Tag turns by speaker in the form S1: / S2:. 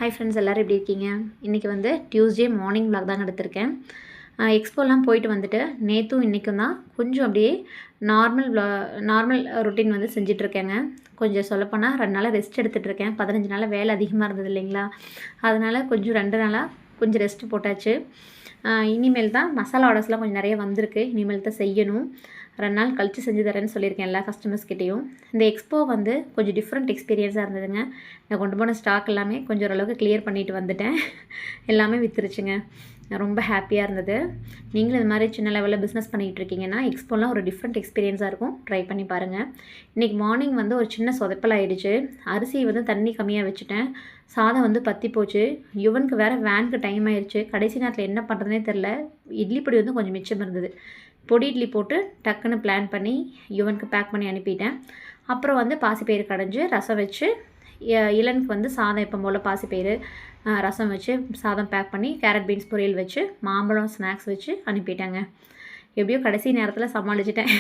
S1: Hi friends, எல்லோரும் எப்படி இருக்கீங்க? இன்றைக்கி வந்து டியூஸ்டே மார்னிங் vlog தாங்க எடுத்திருக்கேன். எக்ஸ்போலாம் போயிட்டு வந்துட்டு நேற்றும் இன்றைக்கும் தான் கொஞ்சம் அப்படியே நார்மல் ரொட்டீன் வந்து செஞ்சிட்ருக்கேங்க. கொஞ்சம் சொல்லப்போனால் 2 நாளாக ரெஸ்ட் எடுத்துகிட்ருக்கேன். 15 நாளாக வேலை அதிகமாக இருந்தது இல்லைங்களா, அதனால் கொஞ்சம் 2 நாளாக கொஞ்சம் ரெஸ்ட்டு போட்டாச்சு. இனிமேல் தான் மசாலா ஆர்டர்ஸ்லாம் கொஞ்சம் நிறைய வந்திருக்கு. இனிமேல் தான் செய்யணும். 2 நாள் கழித்து செஞ்சு தரேன்னு சொல்லியிருக்கேன் எல்லா கஸ்டமர்ஸ்கிட்டையும். இந்த எக்ஸ்போ வந்து கொஞ்சம் டிஃப்ரெண்ட் எக்ஸ்பீரியன்ஸாக இருந்ததுங்க. நான் கொண்டு போன ஸ்டாக் எல்லாமே கொஞ்சம் ஓரளவுக்கு கிளியர் பண்ணிட்டு வந்துட்டேன். எல்லாமே விற்றுருச்சுங்க. ரொம்ப ஹாப்பியாக இருந்தது. நீங்களும் இது மாதிரி சின்ன லெவலில் பிஸ்னஸ் பண்ணிகிட்டு இருக்கீங்கன்னா எக்ஸ்போலாம் ஒரு டிஃப்ரெண்ட் எக்ஸ்பீரியன்ஸாக இருக்கும். ட்ரை பண்ணி பாருங்கள். இன்றைக்கி மார்னிங் வந்து ஒரு சின்ன சொதப்பல் ஆகிடுச்சு. அரிசி வந்து தண்ணி கம்மியாக வச்சுட்டேன். சாதம் வந்து பற்றி போச்சு. யுவனுக்கு வேறு வேனுக்கு டைம் ஆயிடுச்சு. கடைசி நேரத்தில் என்ன பண்ணுறதுனே தெரில. இட்லி பொடி வந்து கொஞ்சம் மிச்சம் இருந்தது. பொடி இட்லி போட்டு டக்குன்னு பிளான் பண்ணி யுவனுக்கு பேக் பண்ணி அனுப்பிட்டேன். அப்புறம் வந்து பாசிப்பயிறு கடைஞ்சி ரசம் வச்சு, இளனுக்கு வந்து சாதம் எப்போ போல் பாசிப்பயிறு ரசம் வச்சு சாதம் பேக் பண்ணி கேரட் பீன்ஸ் பொரியல் வச்சு மாம்பழம் ஸ்நாக்ஸ் வச்சு அனுப்பிட்டேங்க. எப்படியோ கடைசி நேரத்தில் சமாளிச்சிட்டேன்.